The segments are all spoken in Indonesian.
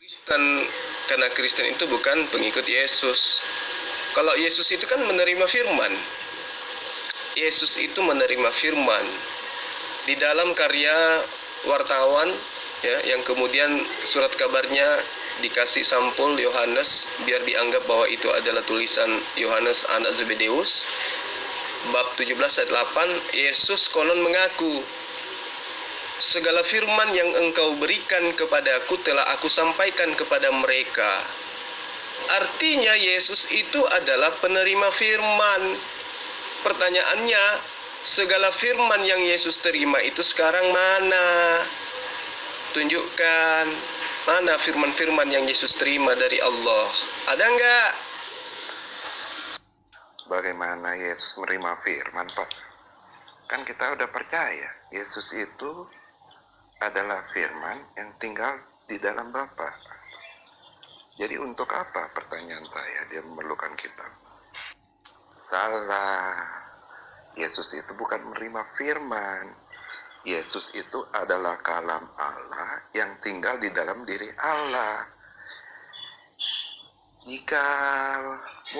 Kristen, karena Kristen itu bukan pengikut Yesus. Kalau Yesus itu kan menerima firman. Yesus itu menerima firman di dalam karya wartawan, ya, yang kemudian surat kabarnya dikasih sampul Yohanes biar dianggap bahwa itu adalah tulisan Yohanes anak Zebedeus. Bab 17 ayat 8, Yesus konon mengaku, segala firman yang engkau berikan kepadaku telah aku sampaikan kepada mereka. Artinya Yesus itu adalah penerima firman. Pertanyaannya, segala firman yang Yesus terima itu sekarang mana? Tunjukkan, mana firman-firman yang Yesus terima dari Allah? Ada enggak? Bagaimana Yesus menerima firman, Pak? Kan kita udah percaya Yesus itu adalah firman yang tinggal di dalam Bapa. Jadi untuk apa, pertanyaan saya, dia memerlukan kitab? Salah. Yesus itu bukan menerima firman. Yesus itu adalah kalam Allah yang tinggal di dalam diri Allah. Jika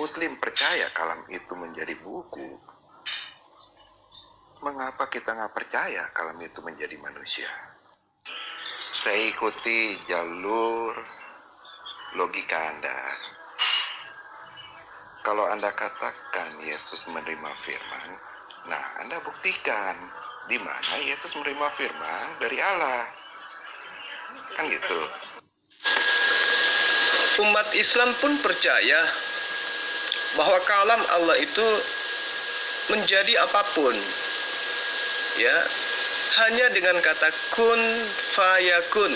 Muslim percaya kalam itu menjadi buku, mengapa kita nggak percaya kalam itu menjadi manusia? Saya ikuti jalur logika Anda. Kalau Anda katakan Yesus menerima firman, nah Anda buktikan di mana Yesus menerima firman dari Allah. Kan gitu. Umat Islam pun percaya bahwa kalam Allah itu menjadi apapun, ya, hanya dengan kata kun fayakun,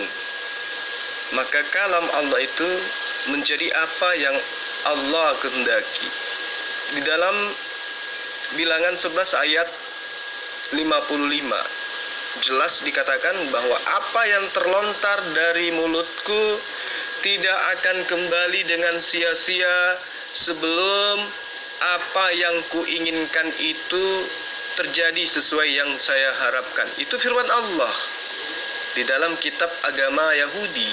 maka kalam Allah itu menjadi apa yang Allah kehendaki. Di dalam Bilangan 11 ayat 55 jelas dikatakan bahwa apa yang terlontar dari mulutku tidak akan kembali dengan sia-sia sebelum apa yang kuinginkan itu terjadi sesuai yang saya harapkan. Itu firman Allah di dalam kitab agama Yahudi,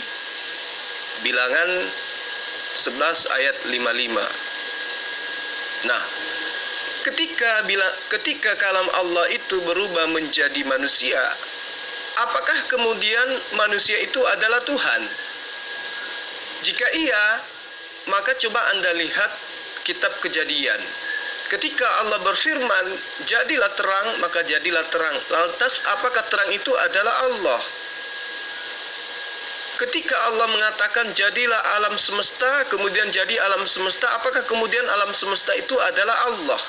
Bilangan 11 ayat 55. Nah, ketika kalam Allah itu berubah menjadi manusia, apakah kemudian manusia itu adalah Tuhan? Jika iya, maka coba Anda lihat kitab Kejadian. Ketika Allah berfirman, jadilah terang, maka jadilah terang. Lantas apakah terang itu adalah Allah? Ketika Allah mengatakan jadilah alam semesta, kemudian jadi alam semesta, apakah kemudian alam semesta itu adalah Allah?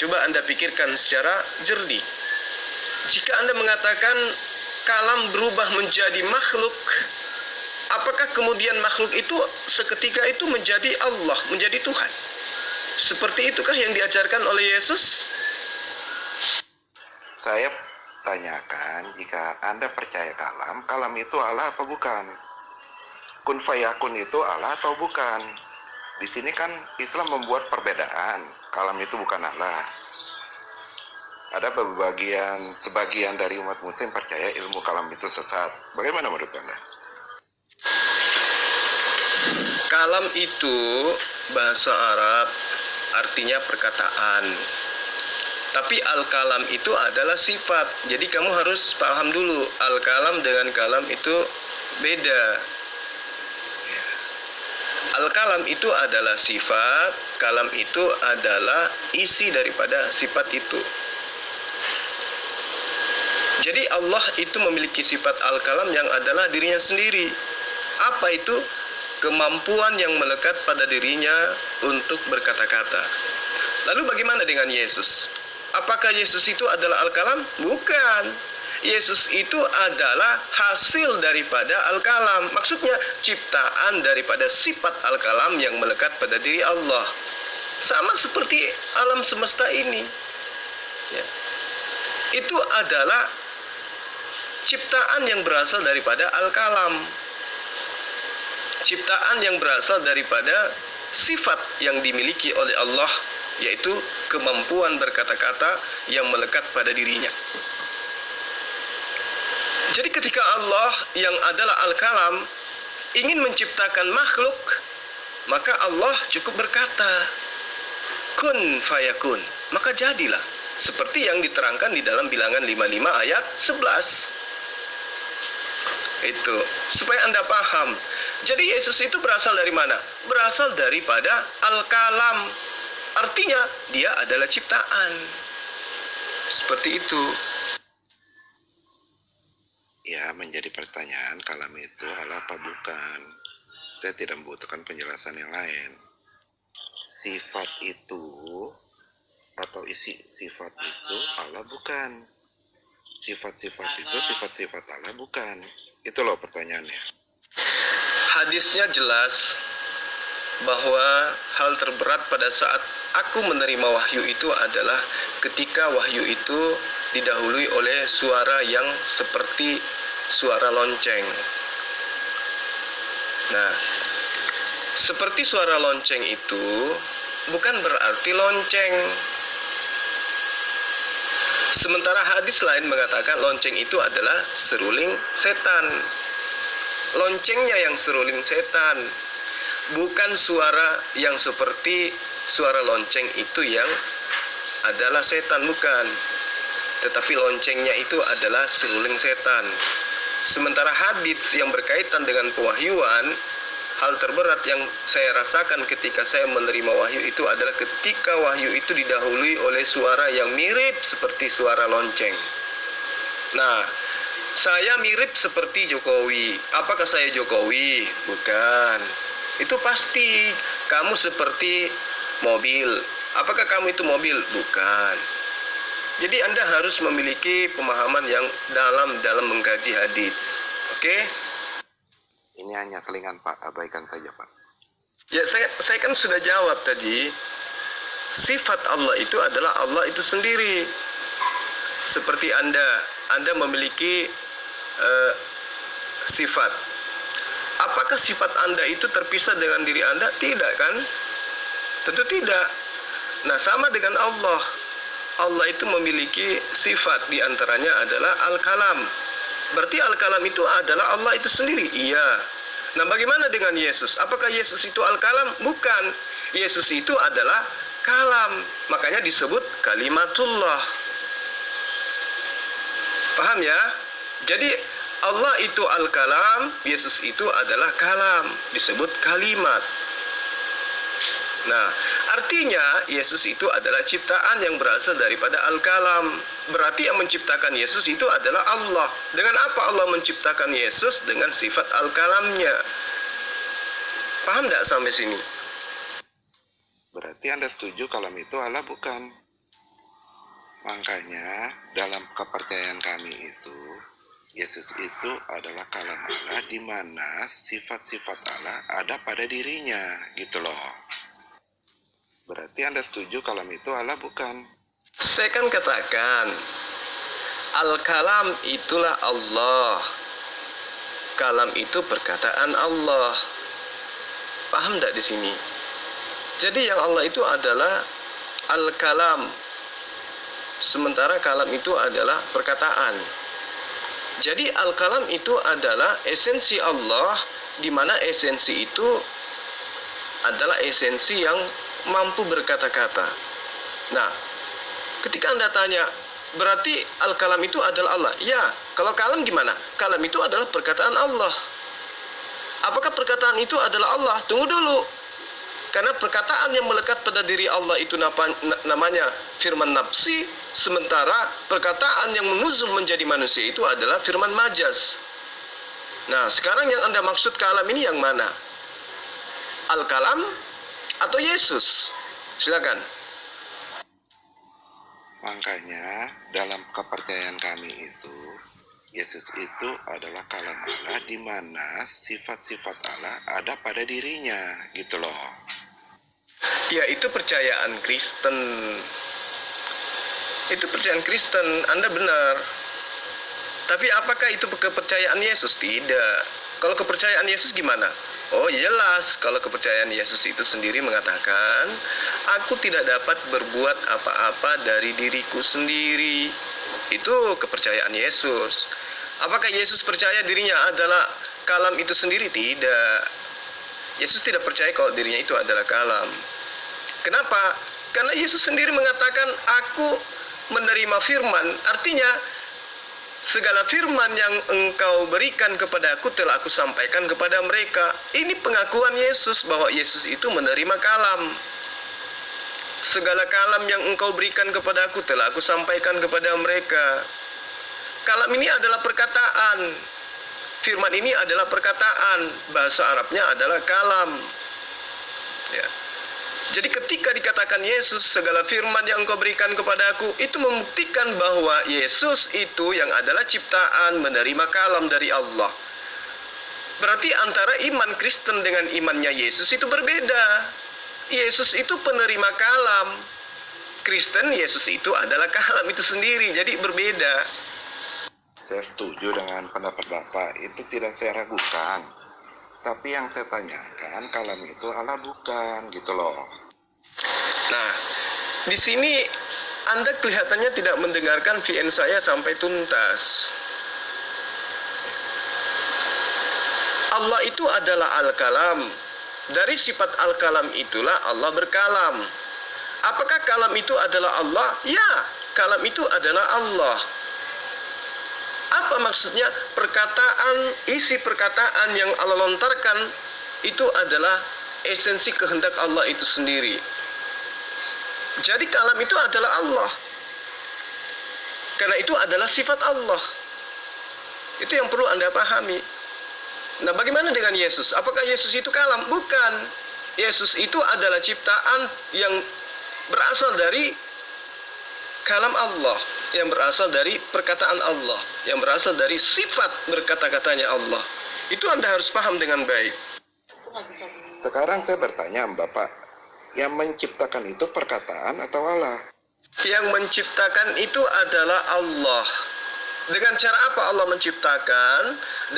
Coba Anda pikirkan secara jernih. Jika Anda mengatakan kalam berubah menjadi makhluk, apakah kemudian makhluk itu seketika itu menjadi Allah, menjadi Tuhan? Seperti itukah yang diajarkan oleh Yesus? Saya tanyakan, jika Anda percaya kalam itu Allah apa bukan? Kun fayakun itu Allah atau bukan? Di sini kan Islam membuat perbedaan, kalam itu bukan Allah. Ada sebagian dari umat muslim percaya ilmu kalam itu sesat. Bagaimana menurut Anda? Kalam itu bahasa Arab, artinya perkataan. Tapi al-kalam itu adalah sifat. Jadi kamu harus paham dulu, al-kalam dengan kalam itu beda. Al-kalam itu adalah sifat, kalam itu adalah isi daripada sifat itu. Jadi Allah itu memiliki sifat al-kalam yang adalah dirinya sendiri. Apa itu? Kemampuan yang melekat pada dirinya untuk berkata-kata. Lalu bagaimana dengan Yesus? Apakah Yesus itu adalah al-kalam? Bukan. Yesus itu adalah hasil daripada al-kalam. Maksudnya ciptaan daripada sifat al-kalam yang melekat pada diri Allah. Sama seperti alam semesta ini, ya. Itu adalah ciptaan yang berasal daripada al-kalam. Ciptaan yang berasal daripada sifat yang dimiliki oleh Allah, yaitu kemampuan berkata-kata yang melekat pada dirinya. Jadi ketika Allah yang adalah Al-Kalam ingin menciptakan makhluk, maka Allah cukup berkata, kun fayakun, maka jadilah. Seperti yang diterangkan di dalam Bilangan 55 ayat 11. Itu, supaya Anda paham. Jadi Yesus itu berasal dari mana? Berasal daripada Al-Kalam. Artinya, dia adalah ciptaan. Seperti itu. Ya, menjadi pertanyaan, kalam itu Allah apa bukan? Saya tidak membutuhkan penjelasan yang lain. Sifat itu atau isi sifat itu Allah bukan. Sifat-sifat itu sifat-sifat Allah bukan. Itu loh pertanyaannya. Hadisnya jelas bahwa hal terberat pada saat aku menerima wahyu itu adalah ketika wahyu itu didahului oleh suara yang seperti suara lonceng. Nah, seperti suara lonceng itu bukan berarti lonceng. Sementara hadis lain mengatakan lonceng itu adalah seruling setan. Loncengnya yang seruling setan, bukan suara yang seperti suara lonceng itu yang adalah setan, bukan. Tetapi loncengnya itu adalah seruling setan. Sementara hadis yang berkaitan dengan pewahyuan, hal terberat yang saya rasakan ketika saya menerima wahyu itu adalah ketika wahyu itu didahului oleh suara yang mirip seperti suara lonceng. Nah, saya mirip seperti Jokowi. Apakah saya Jokowi? Bukan. Itu pasti. Kamu seperti mobil. Apakah kamu itu mobil? Bukan. Jadi Anda harus memiliki pemahaman yang dalam mengkaji hadis. Oke? Ini hanya selingan Pak, abaikan saja Pak. Ya, saya kan sudah jawab tadi. Sifat Allah itu adalah Allah itu sendiri. Seperti Anda memiliki sifat. Apakah sifat Anda itu terpisah dengan diri Anda? Tidak kan? Tentu tidak. Nah, sama dengan Allah. Allah itu memiliki sifat, diantaranya adalah Al-Kalam. Berarti Al-Kalam itu adalah Allah itu sendiri? Iya. Nah, bagaimana dengan Yesus? Apakah Yesus itu Al-Kalam? Bukan. Yesus itu adalah Kalam. Makanya disebut Kalimatullah. Paham ya? Jadi Allah itu Al-Kalam, Yesus itu adalah Kalam, disebut kalimat. Nah, artinya Yesus itu adalah ciptaan yang berasal daripada Al-Kalam. Berarti yang menciptakan Yesus itu adalah Allah. Dengan apa Allah menciptakan Yesus? Dengan sifat Al-Kalamnya. Paham tidak sampai sini? Berarti Anda setuju kalam itu Allah bukan? Makanya dalam kepercayaan kami itu, Yesus itu adalah kalam Allah di mana sifat-sifat Allah ada pada dirinya, gitu loh. Berarti Anda setuju kalam itu Allah bukan? Saya kan katakan, Al-Kalam itulah Allah. Kalam itu perkataan Allah. Paham tidak di sini? Jadi yang Allah itu adalah Al-Kalam. Sementara kalam itu adalah perkataan. Jadi Al-Kalam itu adalah esensi Allah, di mana esensi itu adalah esensi yang mampu berkata-kata. Nah, ketika Anda tanya, berarti Al-Kalam itu adalah Allah? Ya, kalau kalam gimana? Kalam itu adalah perkataan Allah. Apakah perkataan itu adalah Allah? Tunggu dulu. Karena perkataan yang melekat pada diri Allah itu namanya firman nafsi, sementara perkataan yang menuzul menjadi manusia itu adalah firman majas. Nah, sekarang yang Anda maksud kalam ini yang mana? Al-Kalam atau Yesus? Silakan. Makanya dalam kepercayaan kami itu, Yesus itu adalah kalam Allah di mana sifat-sifat Allah ada pada dirinya, gitu loh. Ya, itu percayaan Kristen. Itu percayaan Kristen, Anda benar. Tapi apakah itu kepercayaan Yesus? Tidak. Kalau kepercayaan Yesus gimana? Oh, jelas. Kalau kepercayaan Yesus itu sendiri mengatakan, aku tidak dapat berbuat apa-apa dari diriku sendiri. Itu kepercayaan Yesus. Apakah Yesus percaya dirinya adalah kalam itu sendiri? Tidak. Yesus tidak percaya kalau dirinya itu adalah kalam. Kenapa? Karena Yesus sendiri mengatakan, aku menerima firman. Artinya, segala firman yang engkau berikan kepada aku telah aku sampaikan kepada mereka. Ini pengakuan Yesus bahwa Yesus itu menerima kalam. Segala kalam yang engkau berikan kepada aku telah aku sampaikan kepada mereka. Kalam ini adalah perkataan. Firman ini adalah perkataan. Bahasa Arabnya adalah kalam. Ya. Jadi ketika dikatakan Yesus, segala firman yang engkau berikan kepada aku, itu membuktikan bahwa Yesus itu yang adalah ciptaan, menerima kalam dari Allah. Berarti antara iman Kristen dengan imannya Yesus itu berbeda. Yesus itu penerima kalam. Kristen, Yesus itu adalah kalam itu sendiri, jadi berbeda. Saya setuju dengan pendapat Bapak, itu tidak saya ragukan. Tapi yang saya tanyakan, kalam itu Allah bukan, gitu loh. Nah, di sini Anda kelihatannya tidak mendengarkan VN saya sampai tuntas. Allah itu adalah Al-Kalam. Dari sifat Al-Kalam itulah Allah berkalam. Apakah kalam itu adalah Allah? Ya, kalam itu adalah Allah. Apa maksudnya? Isi perkataan yang Allah lontarkan itu adalah esensi kehendak Allah itu sendiri. Jadi kalam itu adalah Allah. Karena itu adalah sifat Allah. Itu yang perlu Anda pahami. Nah, bagaimana dengan Yesus? Apakah Yesus itu kalam? Bukan. Yesus itu adalah ciptaan yang berasal dari kalam Allah, yang berasal dari perkataan Allah, yang berasal dari sifat berkata-katanya Allah. Itu Anda harus paham dengan baik. Sekarang saya bertanya Bapak, yang menciptakan itu perkataan atau Allah? Yang menciptakan itu adalah Allah. Dengan cara apa Allah menciptakan?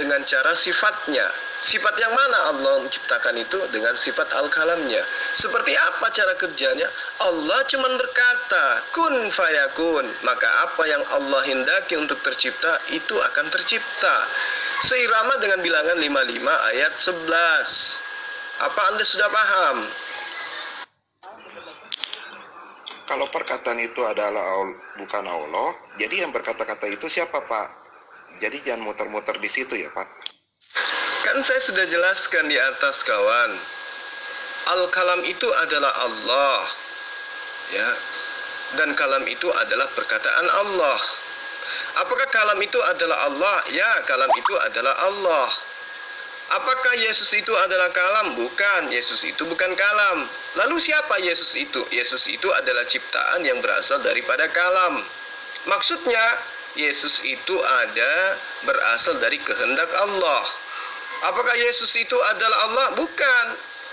Dengan cara sifatnya. Sifat yang mana Allah menciptakan itu? Dengan sifat al-kalamnya. Seperti apa cara kerjanya? Allah cuma berkata, kun fayakun. Maka apa yang Allah hendaki untuk tercipta, itu akan tercipta. Seirama dengan bilangan 55 ayat 11. Apa Anda sudah paham? Kalau perkataan itu adalah bukan Allah, jadi yang berkata-kata itu siapa, Pak? Jadi jangan muter-muter di situ ya, Pak. Kan saya sudah jelaskan di atas, kawan. Al-Kalam itu adalah Allah. Ya. Dan kalam itu adalah perkataan Allah. Apakah kalam itu adalah Allah? Ya, kalam itu adalah Allah. Apakah Yesus itu adalah kalam? Bukan, Yesus itu bukan kalam. Lalu siapa Yesus itu? Yesus itu adalah ciptaan yang berasal daripada kalam. Maksudnya, Yesus itu berasal dari kehendak Allah. Apakah Yesus itu adalah Allah? Bukan,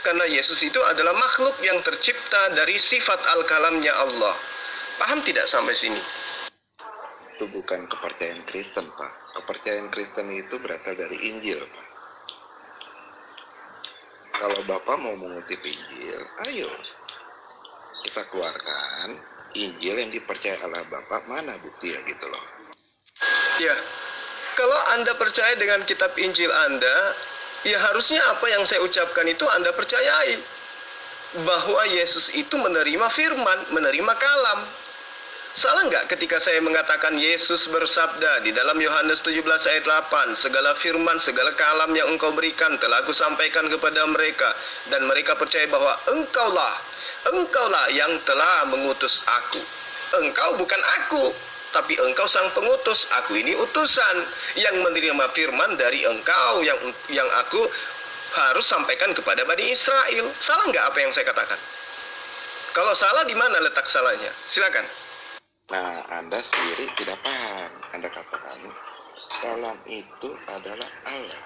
karena Yesus itu adalah makhluk yang tercipta dari sifat al-kalamnya Allah. Paham tidak sampai sini? Itu bukan kepercayaan Kristen, Pak. Kepercayaan Kristen itu berasal dari Injil, Pak. Kalau Bapak mau mengutip Injil, ayo kita keluarkan Injil yang dipercaya Allah Bapak, mana bukti ya gitu loh. Ya, kalau Anda percaya dengan kitab Injil Anda, ya harusnya apa yang saya ucapkan itu Anda percayai. Bahwa Yesus itu menerima firman, menerima kalam. Salah nggak ketika saya mengatakan Yesus bersabda di dalam Yohanes 17 ayat 8, segala firman, segala kalam yang engkau berikan telah aku sampaikan kepada mereka, dan mereka percaya bahwa engkaulah yang telah mengutus aku. Engkau bukan aku, tapi engkau sang pengutus. Aku ini utusan yang menerima firman dari engkau yang aku harus sampaikan kepada Bani Israel. Salah nggak apa yang saya katakan? Kalau salah, di mana letak salahnya? Silakan. Nah, Anda sendiri tidak paham. Anda katakan, kalam itu adalah Allah.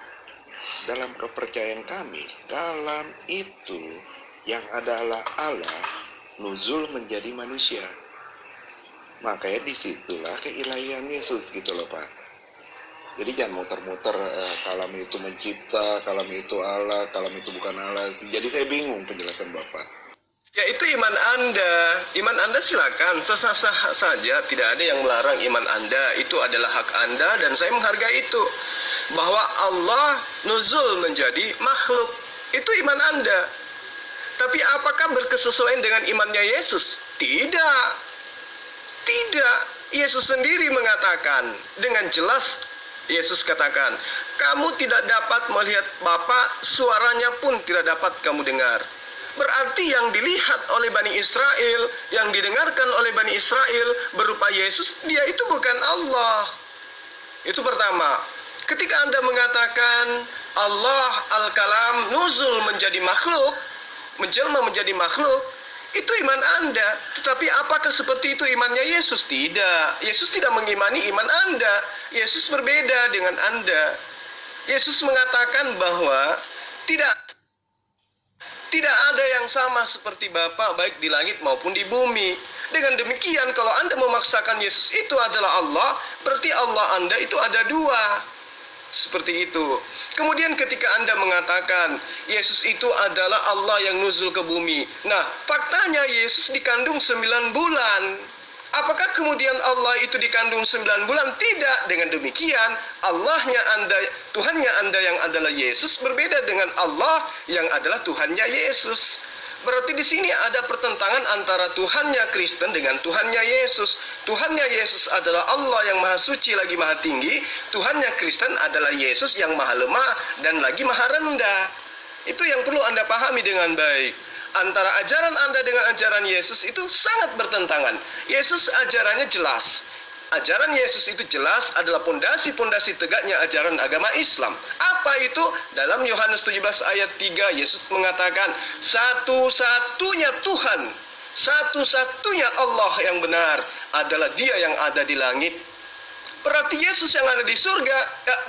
Dalam kepercayaan kami, kalam itu yang adalah Allah, nuzul menjadi manusia. Makanya disitulah keilahian Yesus gitu loh, Pak. Jadi jangan muter-muter, kalam itu mencipta, kalam itu Allah, kalam itu bukan Allah. Jadi saya bingung penjelasan Bapak. Ya itu iman Anda. Iman Anda silakan, sah-sah saja, tidak ada yang melarang iman Anda. Itu adalah hak Anda dan saya menghargai itu. Bahwa Allah nuzul menjadi makhluk, itu iman Anda. Tapi apakah berkesesuaian dengan imannya Yesus? Tidak. Tidak. Yesus sendiri mengatakan dengan jelas, Yesus katakan, kamu tidak dapat melihat Bapa, suaranya pun tidak dapat kamu dengar. Berarti yang dilihat oleh Bani Israel, yang didengarkan oleh Bani Israel berupa Yesus, dia itu bukan Allah. Itu pertama. Ketika Anda mengatakan Allah Al-Kalam nuzul menjadi makhluk, menjelma menjadi makhluk, itu iman Anda. Tetapi apakah seperti itu imannya Yesus? Tidak. Yesus tidak mengimani iman Anda. Yesus berbeda dengan Anda. Yesus mengatakan bahwa tidak ada yang sama seperti Bapa baik di langit maupun di bumi. Dengan demikian kalau Anda memaksakan Yesus itu adalah Allah, berarti Allah Anda itu ada dua. Seperti itu. Kemudian ketika Anda mengatakan Yesus itu adalah Allah yang nuzul ke bumi. Nah, faktanya Yesus dikandung 9 bulan. Apakah kemudian Allah itu dikandung 9 bulan? Tidak. Dengan demikian, Allahnya Anda, Tuhannya Anda yang adalah Yesus berbeda dengan Allah yang adalah Tuhannya Yesus. Berarti di sini ada pertentangan antara Tuhannya Kristen dengan Tuhannya Yesus. Tuhannya Yesus adalah Allah yang maha suci lagi maha tinggi. Tuhannya Kristen adalah Yesus yang maha lemah dan lagi maha rendah. Itu yang perlu Anda pahami dengan baik. Antara ajaran Anda dengan ajaran Yesus itu sangat bertentangan. Yesus ajarannya jelas. Ajaran Yesus itu jelas adalah pondasi-pondasi tegaknya ajaran agama Islam. Apa itu? Dalam Yohanes 17 ayat 3, Yesus mengatakan, satu-satunya Tuhan, satu-satunya Allah yang benar adalah Dia yang ada di langit. Berarti Yesus yang ada di surga,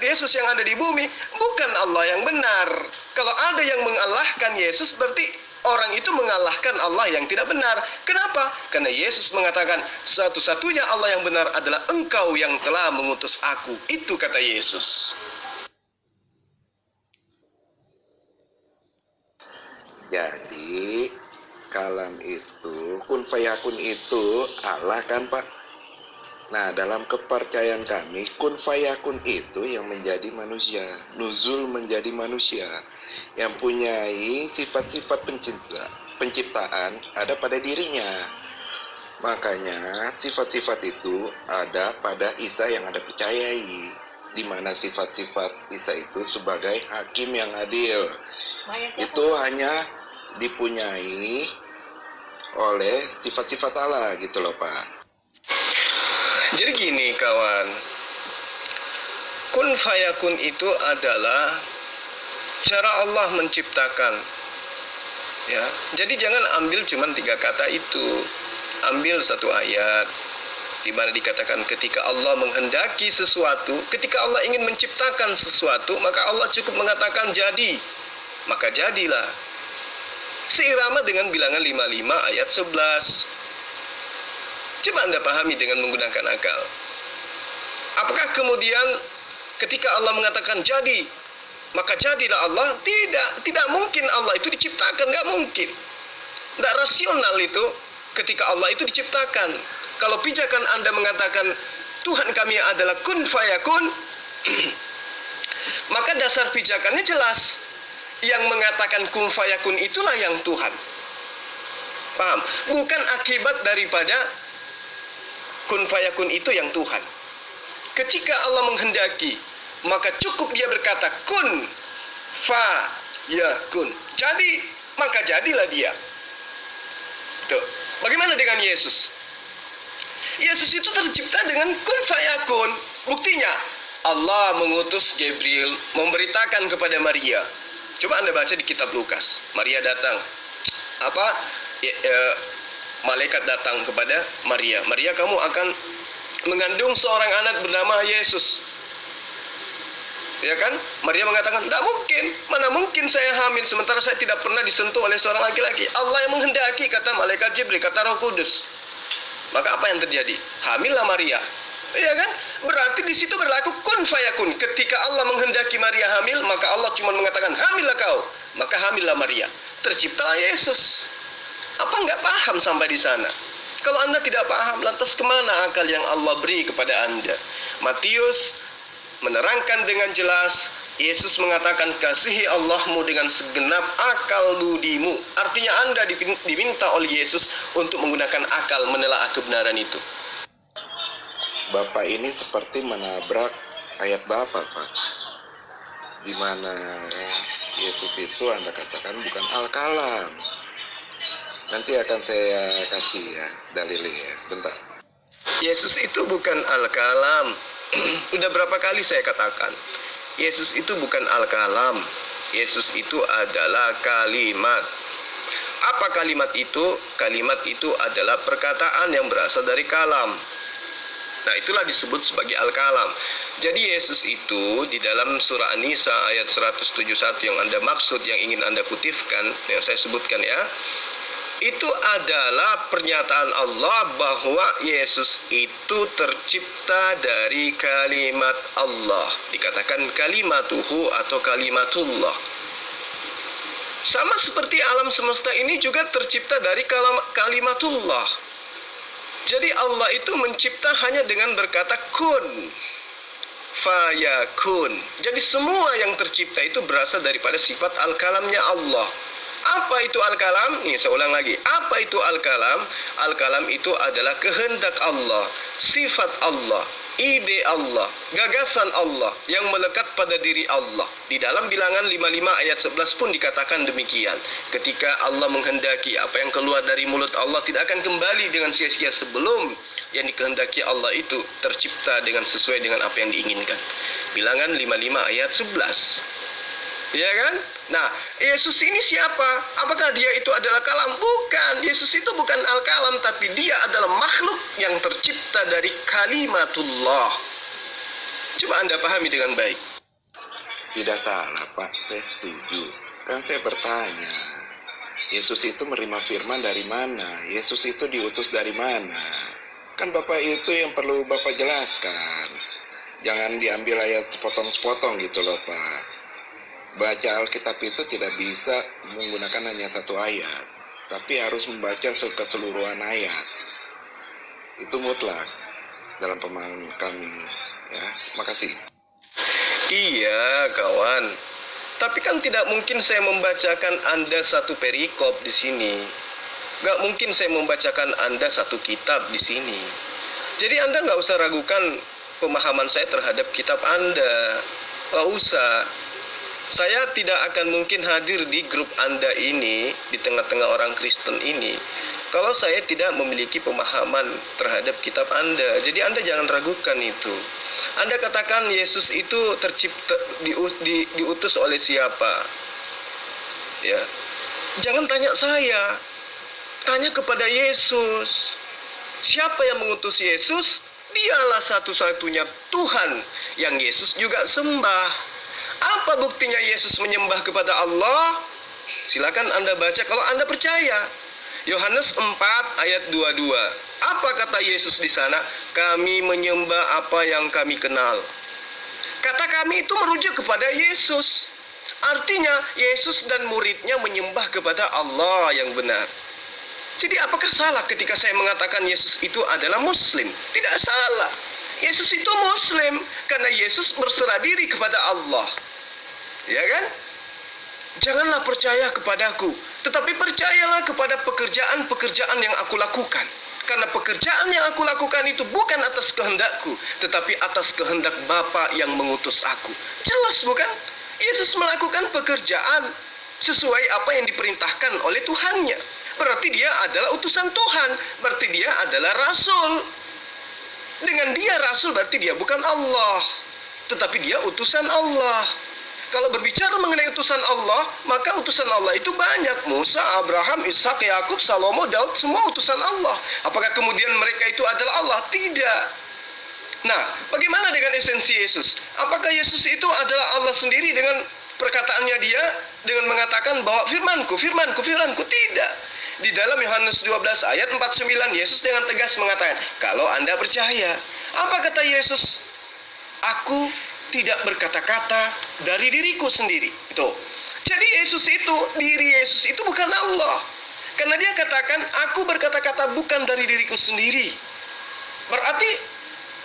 Yesus yang ada di bumi, bukan Allah yang benar. Kalau ada yang mengalahkan Yesus, berarti orang itu mengalahkan Allah yang tidak benar. Kenapa? Karena Yesus mengatakan, satu-satunya Allah yang benar adalah Engkau yang telah mengutus aku. Itu kata Yesus. Jadi, kalam itu, kun fayakun itu Allah kan Pak? Nah, dalam kepercayaan kami, kun fayakun itu yang menjadi manusia, nuzul menjadi manusia, yang punyai sifat-sifat penciptaan ada pada dirinya. Makanya sifat-sifat itu ada pada Isa yang Anda percayai, di mana sifat-sifat Isa itu sebagai hakim yang adil. Itu hanya dipunyai oleh sifat-sifat Allah gitu loh Pak. Jadi gini kawan, kun fayakun itu adalah cara Allah menciptakan. Ya, jadi jangan ambil cuma 3 kata itu. Ambil satu ayat di mana dikatakan ketika Allah menghendaki sesuatu, ketika Allah ingin menciptakan sesuatu, maka Allah cukup mengatakan jadi, maka jadilah. Seirama dengan bilangan 55 ayat 11. Coba Anda pahami dengan menggunakan akal. Apakah kemudian ketika Allah mengatakan jadi, maka jadilah Allah? Tidak mungkin Allah itu diciptakan, nggak mungkin. Nggak rasional itu ketika Allah itu diciptakan. Kalau pijakan Anda mengatakan Tuhan kami adalah kun fayakun, maka dasar pijakannya jelas. Yang mengatakan kun fayakun itulah yang Tuhan. Paham? Bukan akibat daripada kun fayakun itu yang Tuhan. Ketika Allah menghendaki, maka cukup dia berkata kun fayakun. Jadi, maka jadilah dia. Tuh. Bagaimana dengan Yesus? Yesus itu tercipta dengan kun fayakun. Buktinya, Allah mengutus Jibril memberitakan kepada Maria. Coba Anda baca di kitab Lukas. Maria datang. Malaikat datang kepada Maria. Maria, kamu akan mengandung seorang anak bernama Yesus. Ya kan? Maria mengatakan, tidak mungkin. Mana mungkin saya hamil sementara saya tidak pernah disentuh oleh seorang laki-laki. Allah yang menghendaki, kata malaikat Jibril, kata Roh Kudus. Maka apa yang terjadi? Hamillah Maria. Ya kan? Berarti di situ berlaku kun fayakun. Ketika Allah menghendaki Maria hamil, maka Allah cuma mengatakan hamillah kau. Maka hamillah Maria. Tercipta Yesus. Apa nggak paham sampai di sana? Kalau Anda tidak paham, lantas kemana akal yang Allah beri kepada Anda? Matius menerangkan dengan jelas, Yesus mengatakan, kasihi Allahmu dengan segenap akal budimu. Artinya Anda diminta oleh Yesus untuk menggunakan akal menelaah kebenaran itu. Bapak ini seperti menabrak ayat Bapak, Pak. Di mana Yesus itu Anda katakan bukan al-kalam. Nanti akan saya kasih ya dalilnya ya. Bentar. Yesus itu bukan al-kalam. Udah berapa kali saya katakan, Yesus itu bukan al-kalam. Yesus itu adalah kalimat. Apa kalimat itu? Kalimat itu adalah perkataan yang berasal dari kalam. Nah, itulah disebut sebagai al-kalam. Jadi Yesus itu di dalam surah An-Nisa ayat 171 yang Anda maksud, yang ingin Anda kutipkan, yang saya sebutkan ya, itu adalah pernyataan Allah bahwa Yesus itu tercipta dari kalimat Allah. Dikatakan kalimatuhu atau kalimatullah. Sama seperti alam semesta ini juga tercipta dari kalimatullah. Jadi Allah itu mencipta hanya dengan berkata kun, fayakun. Jadi semua yang tercipta itu berasal daripada sifat al-kalamnya Allah. Apa itu al-kalam? Nih, saya ulang lagi. Apa itu al-kalam? Al-kalam itu adalah kehendak Allah, sifat Allah, ide Allah, gagasan Allah yang melekat pada diri Allah. Di dalam Bilangan 55 ayat 11 pun dikatakan demikian. Ketika Allah menghendaki, apa yang keluar dari mulut Allah tidak akan kembali dengan sia-sia sebelum yang dikehendaki Allah itu tercipta dengan sesuai dengan apa yang diinginkan. Bilangan 55 ayat 11. Ya kan? Nah, Yesus ini siapa? Apakah dia itu adalah kalam? Bukan. Yesus itu bukan al-kalam, tapi dia adalah makhluk yang tercipta dari kalimatullah. Coba Anda pahami dengan baik. Tidak salah, Pak. Saya setuju. Kan saya bertanya, Yesus itu menerima firman dari mana? Yesus itu diutus dari mana? Kan Bapak itu yang perlu Bapak jelaskan. Jangan diambil ayat sepotong-sepotong gitu loh, Pak. Baca Alkitab itu tidak bisa menggunakan hanya satu ayat, tapi harus membaca keseluruhan ayat. Itu mutlak dalam pemahaman kami. Ya, makasih. Iya, kawan. Tapi kan tidak mungkin saya membacakan Anda satu perikop di sini. Gak mungkin saya membacakan Anda satu kitab di sini. Jadi Anda gak usah ragukan pemahaman saya terhadap kitab Anda. Gak usah. Saya tidak akan mungkin hadir di grup Anda ini, di tengah-tengah orang Kristen ini, kalau saya tidak memiliki pemahaman terhadap kitab Anda. Jadi Anda jangan ragukan itu. Anda katakan Yesus itu tercipta, diutus oleh siapa? Ya, jangan tanya saya, tanya kepada Yesus. Siapa yang mengutus Yesus? Dialah satu-satunya Tuhan yang Yesus juga sembah. Apa buktinya Yesus menyembah kepada Allah? Silakan Anda baca kalau Anda percaya. Yohanes 4 ayat 22. Apa kata Yesus di sana? Kami menyembah apa yang kami kenal. Kata kami itu merujuk kepada Yesus. Artinya Yesus dan muridnya menyembah kepada Allah yang benar. Jadi apakah salah ketika saya mengatakan Yesus itu adalah Muslim? Tidak salah. Yesus itu Muslim karena Yesus berserah diri kepada Allah. Ya kan? Janganlah percaya kepadaku, tetapi percayalah kepada pekerjaan-pekerjaan yang aku lakukan. Karena pekerjaan yang aku lakukan itu bukan atas kehendakku, tetapi atas kehendak Bapa yang mengutus aku. Jelas bukan? Yesus melakukan pekerjaan sesuai apa yang diperintahkan oleh Tuhannya. Berarti dia adalah utusan Tuhan, berarti dia adalah rasul. Dengan dia rasul berarti dia bukan Allah, tetapi dia utusan Allah. Kalau berbicara mengenai utusan Allah, maka utusan Allah itu banyak. Musa, Abraham, Ishak, Yakub, Salomo, Daud, semua utusan Allah. Apakah kemudian mereka itu adalah Allah? Tidak. Nah, bagaimana dengan esensi Yesus? Apakah Yesus itu adalah Allah sendiri dengan perkataannya dia, dengan mengatakan bahwa firmanku, firmanku, firmanku? Tidak. Di dalam Yohanes 12 ayat 49, Yesus dengan tegas mengatakan, kalau Anda percaya, apa kata Yesus? Aku tidak berkata-kata dari diriku sendiri. Itu. Jadi Yesus itu, diri Yesus itu bukan Allah. Karena dia katakan, aku berkata-kata bukan dari diriku sendiri. Berarti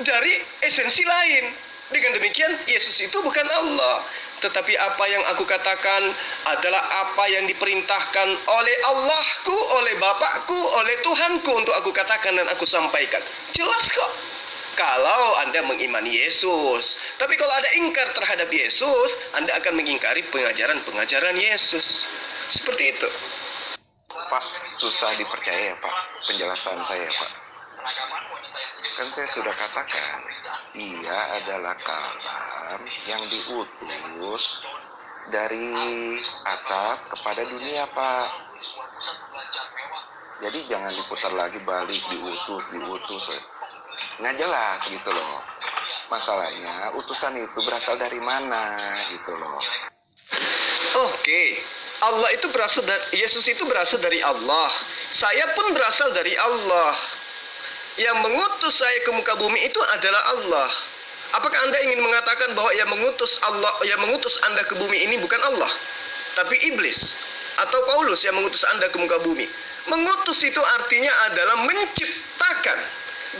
dari esensi lain. Dengan demikian, Yesus itu bukan Allah. Tetapi apa yang aku katakan adalah apa yang diperintahkan oleh Allahku, oleh Bapakku, oleh Tuhanku untuk aku katakan dan aku sampaikan. Jelas kok. Kalau Anda mengimani Yesus. Tapi kalau ada ingkar terhadap Yesus, Anda akan mengingkari pengajaran-pengajaran Yesus. Seperti itu. Pak, susah dipercaya ya Pak, penjelasan saya Pak. Kan saya sudah katakan, ia adalah kalam yang diutus dari atas kepada dunia Pak. Jadi jangan diputar lagi balik, diutus. Nggak jelas gitu loh. Masalahnya utusan itu berasal dari mana gitu loh. Oke. Allah itu berasal dari Yesus itu berasal dari Allah. Saya pun berasal dari Allah. Yang mengutus saya ke muka bumi itu adalah Allah. Apakah Anda ingin mengatakan bahwa yang mengutus Anda ke bumi ini bukan Allah, tapi iblis atau Paulus yang mengutus Anda ke muka bumi? Mengutus itu artinya adalah menciptakan.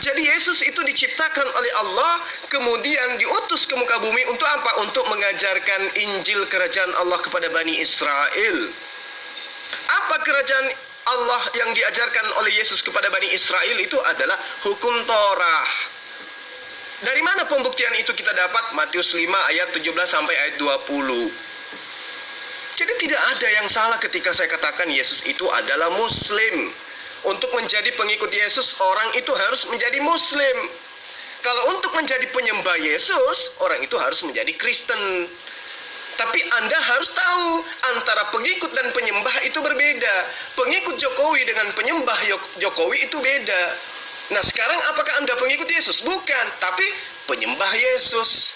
Jadi Yesus itu diciptakan oleh Allah, kemudian diutus ke muka bumi untuk apa? Untuk mengajarkan Injil kerajaan Allah kepada Bani Israel. Apa kerajaan Allah yang diajarkan oleh Yesus kepada Bani Israel itu adalah hukum Torah. Dari mana pembuktian itu kita dapat? Matius 5 ayat 17 sampai ayat 20. Jadi tidak ada yang salah ketika saya katakan Yesus itu adalah Muslim. Untuk menjadi pengikut Yesus, orang itu harus menjadi Muslim. Kalau untuk menjadi penyembah Yesus, orang itu harus menjadi Kristen. Tapi Anda harus tahu, antara pengikut dan penyembah itu berbeda. Pengikut Jokowi dengan penyembah Jokowi itu beda. Nah sekarang apakah Anda pengikut Yesus? Bukan, tapi penyembah Yesus.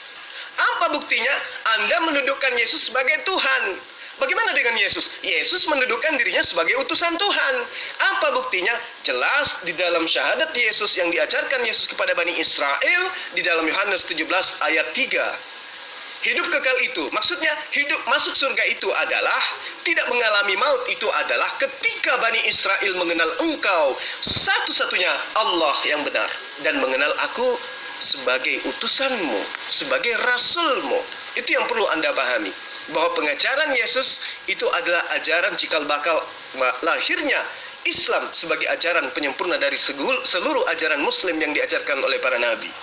Apa buktinya? Anda mendudukan Yesus sebagai Tuhan. Bagaimana dengan Yesus? Yesus mendudukkan dirinya sebagai utusan Tuhan. Apa buktinya? Jelas di dalam syahadat Yesus yang diajarkan Yesus kepada Bani Israel di dalam Yohanes 17 ayat 3. Hidup kekal itu, maksudnya hidup masuk surga itu adalah tidak mengalami maut, itu adalah ketika Bani Israel mengenal Engkau satu-satunya Allah yang benar dan mengenal aku sebagai utusanmu, sebagai rasulmu. Itu yang perlu Anda pahami, bahwa pengajaran Yesus itu adalah ajaran cikal bakal lahirnya Islam sebagai ajaran penyempurna dari seluruh ajaran Muslim yang diajarkan oleh para nabi.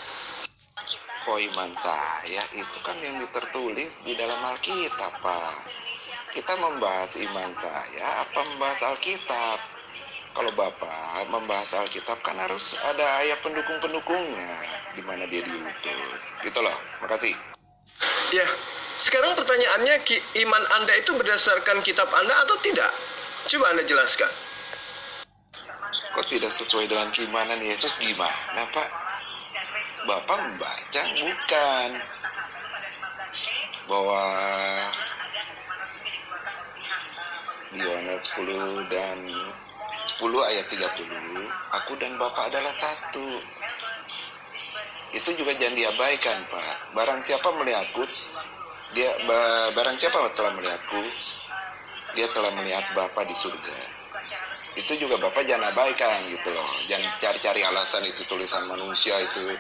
Oh, iman saya itu kan yang tertulis di dalam Alkitab Pak. Kita membahas iman saya apa membahas Alkitab? Kalau Bapak membahas Alkitab kan harus ada ayat pendukung-pendukungnya di mana dia diutus. Gitu loh. Makasih. Ya, sekarang pertanyaannya, iman Anda itu berdasarkan kitab Anda atau tidak? Coba Anda jelaskan. Kok tidak sesuai dengan keimanan Yesus gimana Pak? Bapak membaca bukan bahwa di Yohanes 10 dan 10 ayat 30, aku dan Bapak adalah satu. Itu juga jangan diabaikan Pak. Barang siapa melihatku, barang siapa telah melihatku, dia telah melihat Bapa di surga. Itu juga Bapak jangan abaikan gitu loh. Jangan cari-cari alasan itu tulisan manusia itu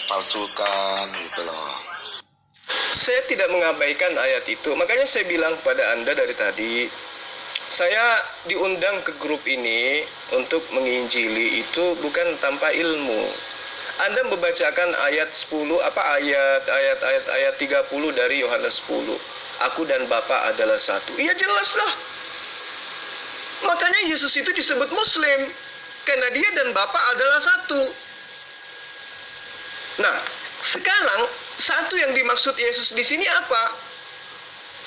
palsukan gitu loh. Saya tidak mengabaikan ayat itu. Makanya saya bilang kepada Anda dari tadi, saya diundang ke grup ini untuk menginjili itu bukan tanpa ilmu. Anda membacakan ayat 10 ayat 30 dari Yohanes 10. Aku dan Bapa adalah satu. Iya jelas lah. Makanya Yesus itu disebut Muslim karena dia dan Bapa adalah satu. Nah, sekarang satu yang dimaksud Yesus di sini apa?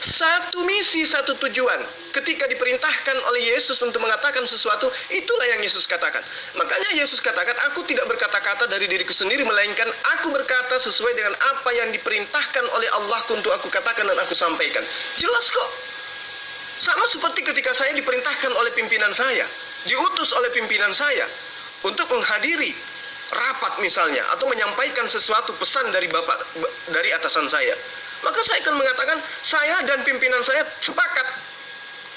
Satu misi, satu tujuan. Ketika diperintahkan oleh Yesus untuk mengatakan sesuatu, itulah yang Yesus katakan. Makanya Yesus katakan, aku tidak berkata-kata dari diriku sendiri, melainkan aku berkata sesuai dengan apa yang diperintahkan oleh Allah untuk aku katakan dan aku sampaikan. Jelas kok. Sama seperti ketika saya diperintahkan oleh pimpinan saya, diutus oleh pimpinan saya untuk menghadiri rapat misalnya, atau menyampaikan sesuatu pesan dari atasan saya, maka saya akan mengatakan saya dan pimpinan saya sepakat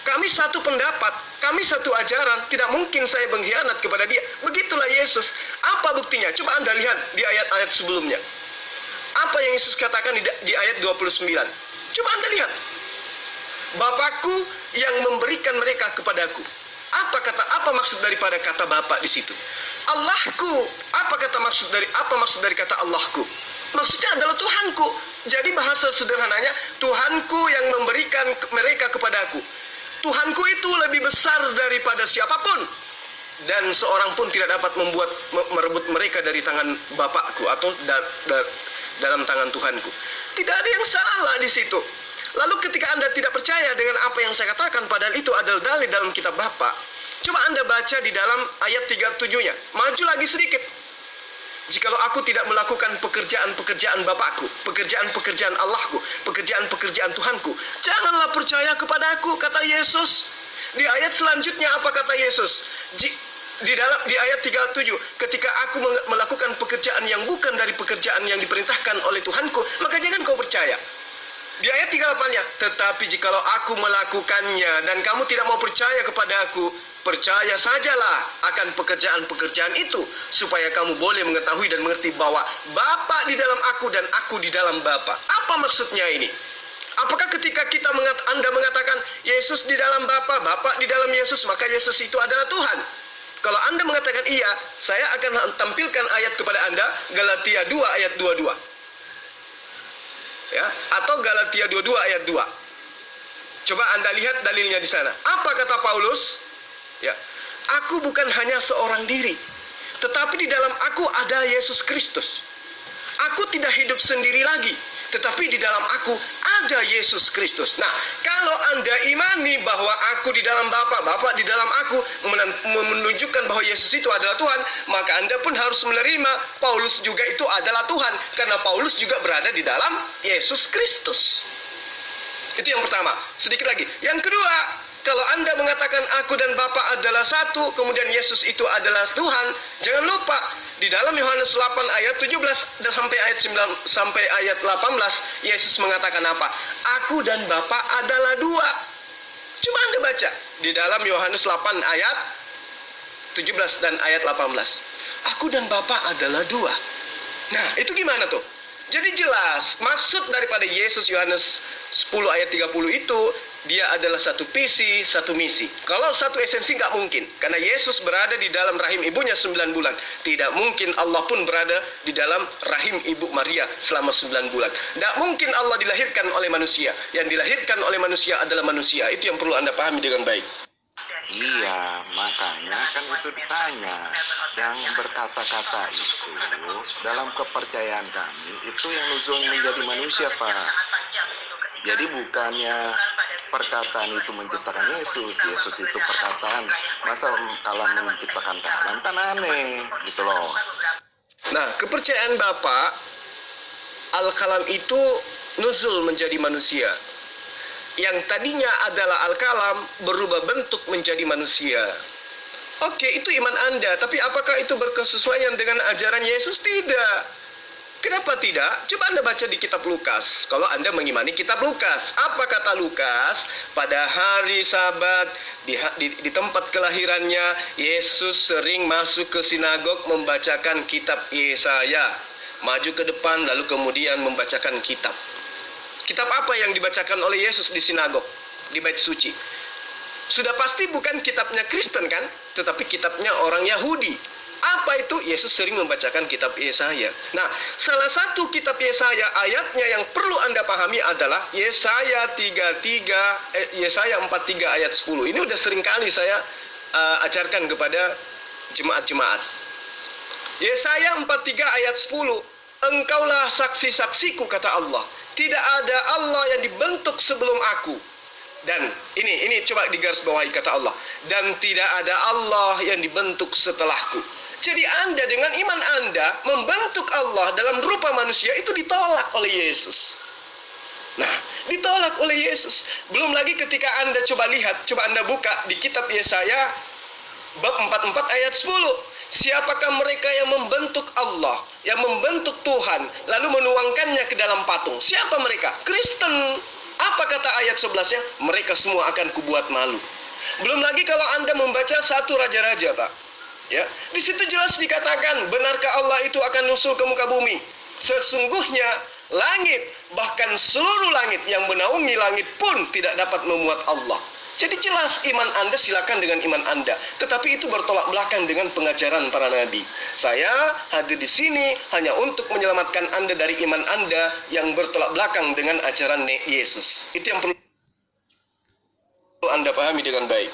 Kami satu pendapat, kami satu ajaran, tidak mungkin saya mengkhianat kepada dia. Begitulah Yesus. Apa buktinya? Coba Anda lihat di ayat-ayat sebelumnya. Apa yang Yesus katakan di ayat 29? Coba Anda lihat. Bapakku yang memberikan mereka kepadaku. Apa maksud daripada kata Bapa di situ? Allahku. Apa maksud dari kata Allahku? Maksudnya adalah Tuhanku. Jadi bahasa sederhananya, Tuhanku yang memberikan mereka kepadaku. Tuhanku itu lebih besar daripada siapapun. Dan seorang pun tidak dapat merebut mereka dari tangan Bapakku atau dalam tangan Tuhanku. Tidak ada yang salah di situ. Lalu ketika Anda tidak percaya dengan apa yang saya katakan, padahal itu adalah dalil dalam kitab Bapa, coba Anda baca di dalam ayat 37-nya. Maju lagi sedikit. Jikalau aku tidak melakukan pekerjaan-pekerjaan Bapakku, pekerjaan-pekerjaan Allahku, pekerjaan-pekerjaan Tuhanku, janganlah percaya kepadaku, kata Yesus. Di ayat selanjutnya apa kata Yesus? Di ayat 37, ketika aku melakukan pekerjaan yang bukan dari pekerjaan yang diperintahkan oleh Tuhanku, maka jangan kau percaya. Di ayat 38-nya, tetapi jikalau aku melakukannya dan kamu tidak mau percaya kepada aku, percaya sajalah akan pekerjaan-pekerjaan itu, supaya kamu boleh mengetahui dan mengerti bahwa Bapa di dalam aku dan aku di dalam Bapa. Apa maksudnya ini? Apakah ketika Anda mengatakan Yesus di dalam Bapa, Bapa di dalam Yesus, maka Yesus itu adalah Tuhan? Kalau Anda mengatakan iya, saya akan tampilkan ayat kepada Anda, Galatia 2 ayat 22. Ya, atau Galatia 22 ayat 2. Coba Anda lihat dalilnya di sana. Apa kata Paulus? Ya, aku bukan hanya seorang diri, tetapi di dalam aku ada Yesus Kristus. Aku tidak hidup sendiri lagi, tetapi di dalam aku ada Yesus Kristus. Nah, kalau Anda imani bahwa aku di dalam Bapa, Bapa di dalam aku, menunjukkan bahwa Yesus itu adalah Tuhan, maka Anda pun harus menerima Paulus juga itu adalah Tuhan, karena Paulus juga berada di dalam Yesus Kristus. Itu yang pertama. Sedikit lagi. Yang kedua, kalau Anda mengatakan aku dan Bapa adalah satu, kemudian Yesus itu adalah Tuhan, jangan lupa di dalam Yohanes 8 ayat 17 dan sampai ayat 18, Yesus mengatakan apa? Aku dan Bapa adalah dua. Coba Anda baca di dalam Yohanes 8 ayat 17 dan ayat 18. Aku dan Bapa adalah dua. Nah, itu gimana tuh? Jadi jelas, maksud daripada Yesus Yohanes 10 ayat 30 itu, dia adalah satu visi, satu misi. Kalau satu esensi nggak mungkin, karena Yesus berada di dalam rahim ibunya 9 bulan. Tidak mungkin Allah pun berada di dalam rahim ibu Maria selama 9 bulan. Tidak mungkin Allah dilahirkan oleh manusia. Yang dilahirkan oleh manusia adalah manusia. Itu yang perlu Anda pahami dengan baik. Iya, makanya kan itu ditanya. Yang berkata-kata itu dalam kepercayaan kami itu yang nuzul menjadi manusia, Pak. Jadi bukannya perkataan itu menciptakan Yesus. Yesus itu perkataan. Masa kalam menciptakan kalam, kan aneh gitu loh. Nah, kepercayaan Bapa, Al-Kalam itu nuzul menjadi manusia. Yang tadinya adalah Al-Kalam berubah bentuk menjadi manusia. Oke, itu iman Anda. Tapi apakah itu berkesesuaian dengan ajaran Yesus? Tidak. Kenapa tidak? Coba Anda baca di kitab Lukas. Kalau Anda mengimani kitab Lukas. Apa kata Lukas? Pada hari Sabat, di tempat kelahirannya, Yesus sering masuk ke sinagog membacakan kitab Yesaya. Maju ke depan, lalu kemudian membacakan kitab. Kitab apa yang dibacakan oleh Yesus di sinagog, di bait suci? Sudah pasti bukan kitabnya Kristen kan? Tetapi kitabnya orang Yahudi. Apa itu? Yesus sering membacakan kitab Yesaya. Nah, salah satu kitab Yesaya ayatnya yang perlu Anda pahami adalah Yesaya 43 ayat 10. Ini udah sering kali saya ajarkan kepada jemaat-jemaat. Yesaya 43 ayat 10. Engkaulah saksi-saksiku, kata Allah. Tidak ada Allah yang dibentuk sebelum aku. Dan ini coba digarisbawahi kata Allah. Dan tidak ada Allah yang dibentuk setelahku. Jadi Anda dengan iman Anda membentuk Allah dalam rupa manusia itu ditolak oleh Yesus. Nah, ditolak oleh Yesus. Belum lagi ketika Anda coba lihat, coba Anda buka di kitab Yesaya bab 44 ayat 10. Siapakah mereka yang membentuk Allah, yang membentuk Tuhan, lalu menuangkannya ke dalam patung? Siapa mereka? Kristen. Apa kata ayat 11-nya? Mereka semua akan kubuat malu. Belum lagi kalau Anda membaca 1 Raja-Raja, Pak. Ya, di situ jelas dikatakan, benarkah Allah itu akan nusul ke muka bumi? Sesungguhnya langit, bahkan seluruh langit yang menaungi langit pun tidak dapat memuat Allah. Jadi jelas iman Anda silakan dengan iman Anda, tetapi itu bertolak belakang dengan pengajaran para nabi. Saya hadir di sini hanya untuk menyelamatkan Anda dari iman Anda yang bertolak belakang dengan ajaran Yesus. Itu yang perlu Anda pahami dengan baik.